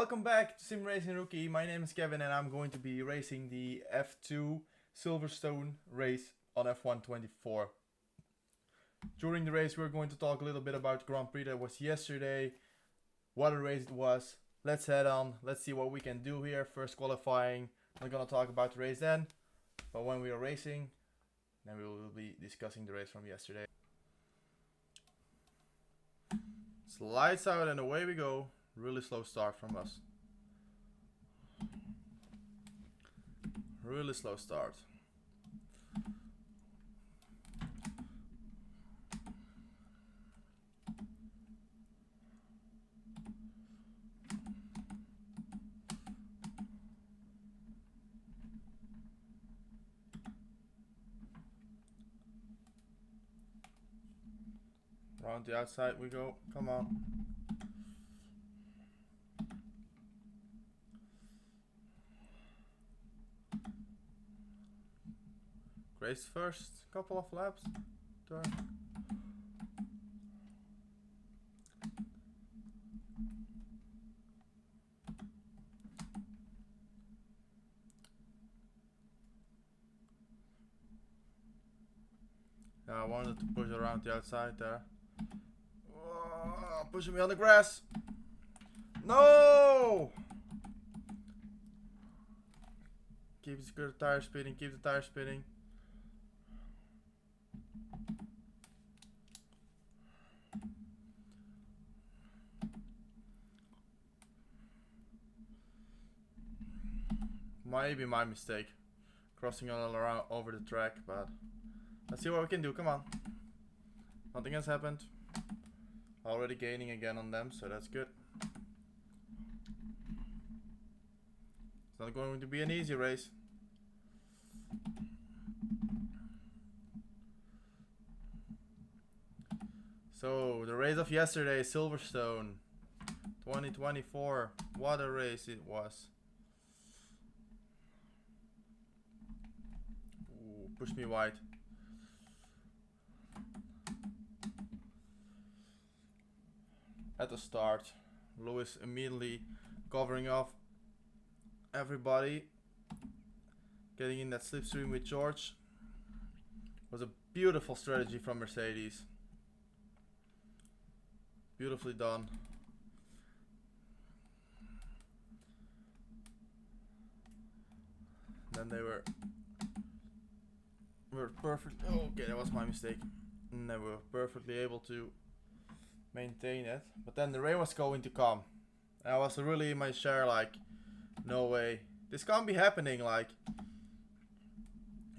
Welcome back to Simracing Rookie. My name is Kevin and I'm going to be racing the F2 Silverstone race on F1 24. During the race we're going to talk a little bit about the Grand Prix that was yesterday, what a race it was. Let's head on, let's see what we can do here. First qualifying, I'm going to talk about the race then, but when we are racing, then we will be discussing the race from yesterday. Lights out and away we go. Really slow start from us. Really slow start. Around the outside we go. Come on. Race first, couple of laps. Turn. Yeah, I wanted to push around the outside there. Oh, pushing me on the grass. No! Keep the tire spinning, keep the tire spinning. Maybe my mistake, crossing all around over the track, but let's see what we can do. Come on, nothing has happened. Already gaining again on them, so that's good. It's not going to be an easy race. So the race of yesterday, Silverstone 2024, what a race it was. Push me wide. At the start, Lewis immediately covering off everybody, getting in that slipstream with George. Was a beautiful strategy from Mercedes. Beautifully done. Then they were perfect. Oh, okay, that was my mistake. And they were perfectly able to maintain it. But then the rain was going to come. And I was really in my share like, no way. This can't be happening. Like,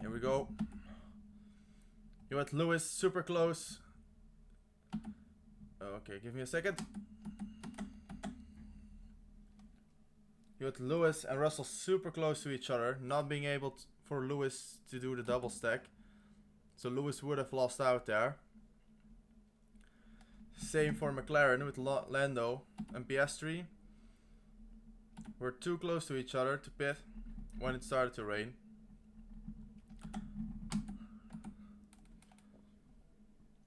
here we go. You had Lewis super close. Okay, give me a second. You had Lewis and Russell super close to each other, not being able for Lewis to do the double stack. So Lewis would have lost out there. Same for McLaren with Lando and Piastri. We're too close to each other to pit when it started to rain.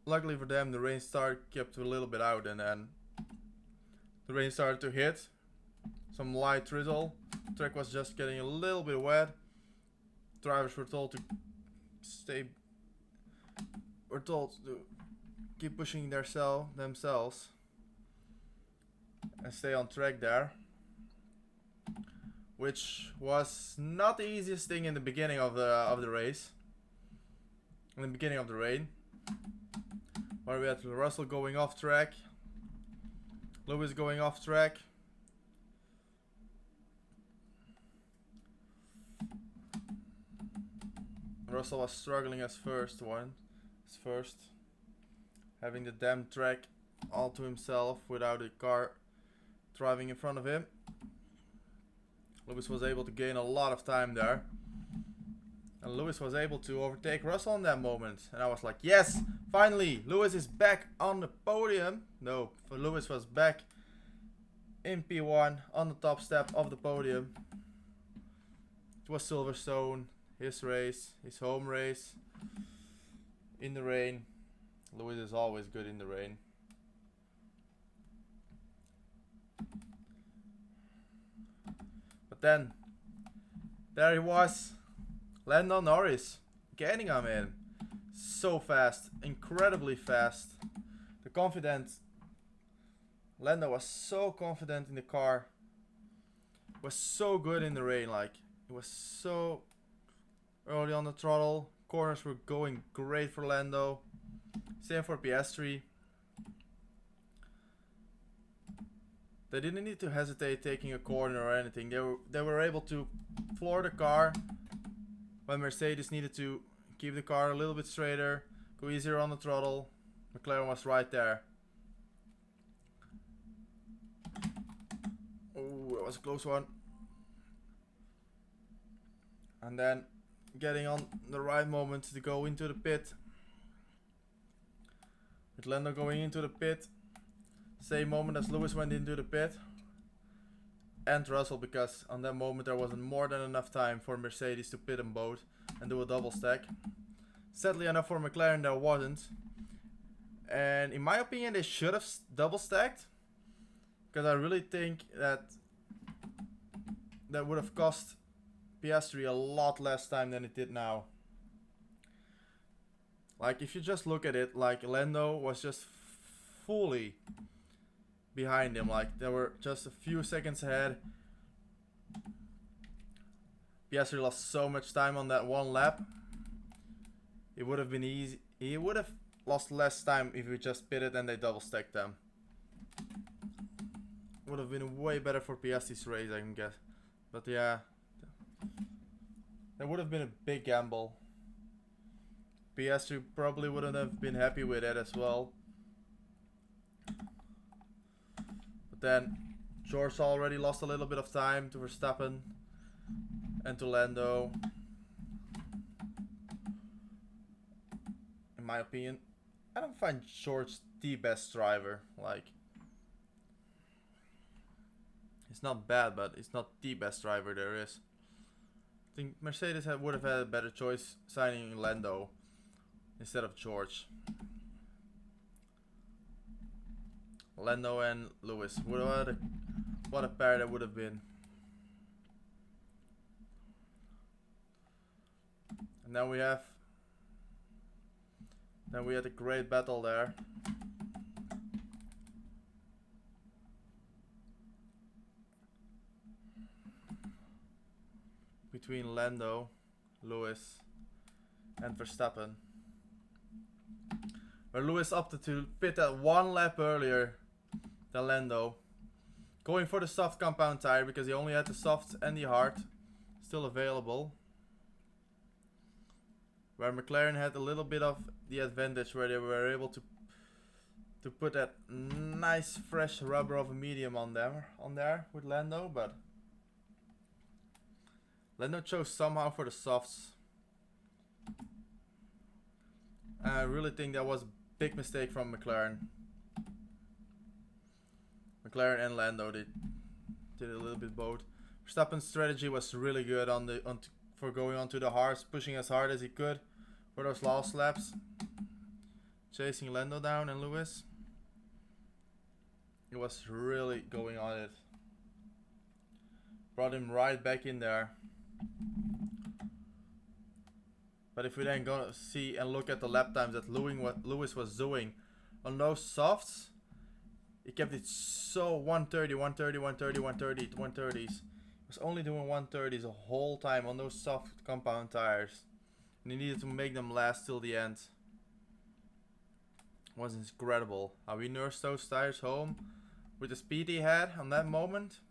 Luckily for them, the rain kept a little bit out, and then the rain started to hit. Some light drizzle. The track was just getting a little bit wet. Drivers were told to keep pushing themselves and stay on track there, which was not the easiest thing in the beginning of the race. In the beginning of the rain, where we had Russell going off track, Lewis going off track. Russell was struggling as first, having the damn track all to himself without a car driving in front of him. Lewis was able to gain a lot of time there, and Lewis was able to overtake Russell in that moment, and I was like, yes, finally Lewis is back on the podium. No, Lewis was back in P1 on the top step of the podium. It was Silverstone, his race, his home race, in the rain. Lewis is always good in the rain. But then, there he was, Lando Norris, gaining on him. So fast, incredibly fast. The confident, Lando was so confident in the car. Was so good in the rain, like, it was so early on the throttle. Corners were going great for Lando. Same for Piastri. They didn't need to hesitate taking a corner or anything. They were able to floor the car when Mercedes needed to keep the car a little bit straighter, go easier on the throttle. McLaren was right there. Oh, that was a close one. And then getting on the right moment to go into the pit. With Lando going into the pit. Same moment as Lewis went into the pit. And Russell, because on that moment there wasn't more than enough time for Mercedes to pit them both and do a double stack. Sadly enough for McLaren there wasn't. And in my opinion they should have double stacked. Because I really think that would have cost Piastri a lot less time than it did now. Like if you just look at it, like Lando was just fully behind him, like they were just a few seconds ahead. Piastri lost so much time on that one lap. It would have been easy. He would have lost less time if we just pitted and they double stacked them. Would have been way better for Piastri's race, I can guess. But yeah, that would have been a big gamble. Piastri probably wouldn't have been happy with it as well. But then George already lost a little bit of time to Verstappen and to Lando. In my opinion, I don't find George the best driver. Like, he's not bad, but he's not the best driver there is. I think Mercedes would have had a better choice signing Lando instead of George. Lando and Lewis. What a pair that would have been. And now we had a great battle there. Between Lando, Lewis and Verstappen. Where Lewis opted to pit that one lap earlier than Lando. Going for the soft compound tire because he only had the soft and the hard still available. Where McLaren had a little bit of the advantage where they were able to put that nice fresh rubber of a medium on there with Lando, but Lando chose somehow for the softs. I really think that was a big mistake from McLaren. McLaren and Lando did a little bit both. Verstappen's strategy was really good for going onto the hards, pushing as hard as he could for those last laps, chasing Lando down and Lewis. He was really going on it. Brought him right back in there. But if we then go see and look at the lap times that Lewis was doing on those softs, he kept it so 130, 130, 130, 130, 130s. He was only doing 130s the whole time on those soft compound tires. And he needed to make them last till the end. It was incredible. How he nursed those tires home with the speed he had on that moment.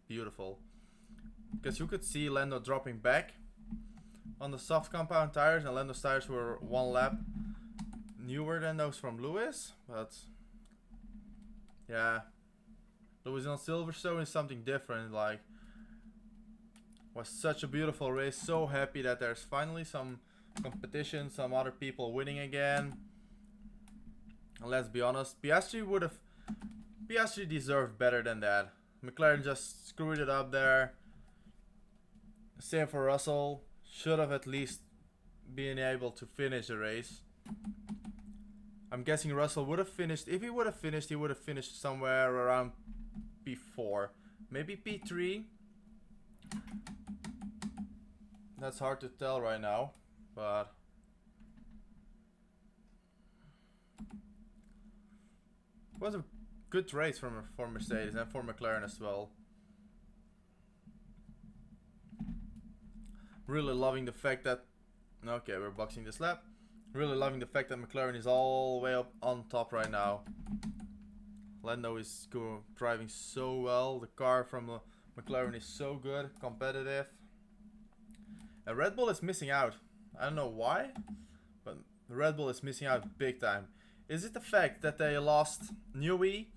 Beautiful. Because you could see Lando dropping back on the soft compound tires, and Lando's tires were one lap newer than those from Lewis, but yeah, Lewis on Silverstone is something different. Like, was such a beautiful race. So happy that there's finally some competition, some other people winning again. And let's be honest, Piastri deserved better than that. McLaren just screwed it up there. Same for Russell. Should have at least been able to finish the race. I'm guessing Russell would have finished. If he would have finished, he would have finished somewhere around P4. Maybe P3. That's hard to tell right now, but it was a good race for Mercedes and for McLaren as well. Really loving the fact that... Okay, we're boxing this lap. Really loving the fact that McLaren is all the way up on top right now. Lando is driving so well. The car from McLaren is so good, competitive. And Red Bull is missing out. I don't know why, but Red Bull is missing out big time. Is it the fact that they lost Newey?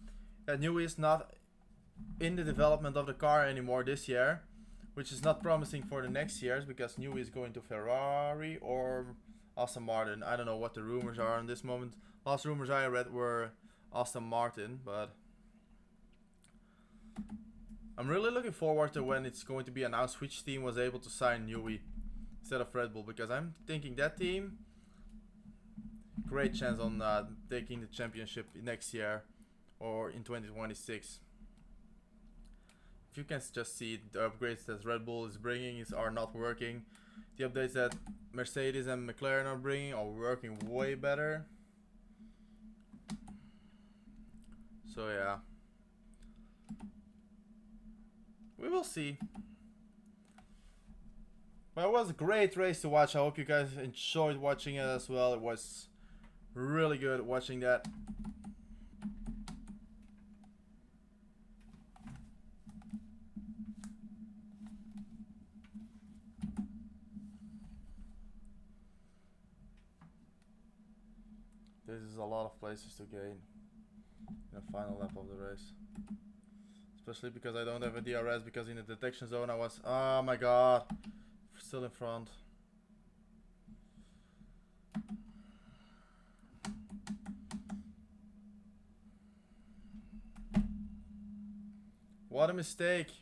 That Newey is not in the development of the car anymore this year, which is not promising for the next years because Newey is going to Ferrari or Aston Martin. I don't know what the rumors are in this moment. Last rumors I read were Aston Martin, but I'm really looking forward to when it's going to be announced which team was able to sign Newey instead of Red Bull, because I'm thinking that team, great chance on taking the championship next year or in 2026. If you can just see the upgrades that Red Bull is bringing are not working. The updates that Mercedes and McLaren are bringing are working way better. So yeah, we will see. But it was a great race to watch. I hope you guys enjoyed watching it as well. It was really good watching that. This is a lot of places to gain in the final lap of the race. Especially because I don't have a DRS, because in the detection zone I was... Oh my god. Still in front. What a mistake.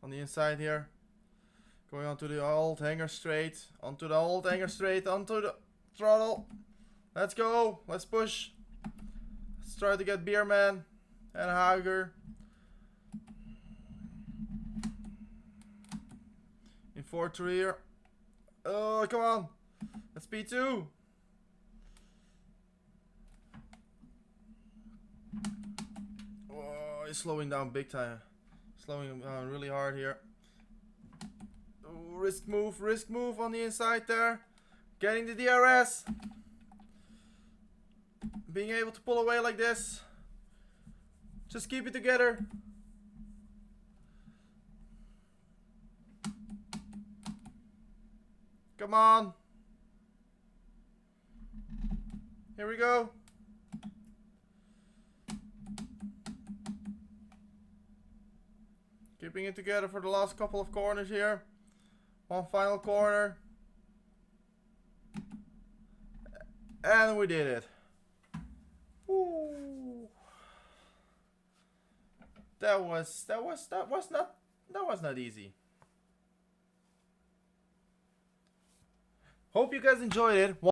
On the inside here. Going onto the old hanger straight. Onto the old hanger straight. Onto the throttle. Let's go. Let's push. Let's try to get Beerman and Hager in 4-3 here. Oh, come on. That's P2. Oh, he's slowing down big time. Slowing down really hard here. Oh, risk move on the inside there. Getting the DRS. Being able to pull away like this. Just keep it together. Come on. Here we go. Keeping it together for the last couple of corners here. One final corner. And we did it. Ooh. That was not easy. Hope you guys enjoyed it.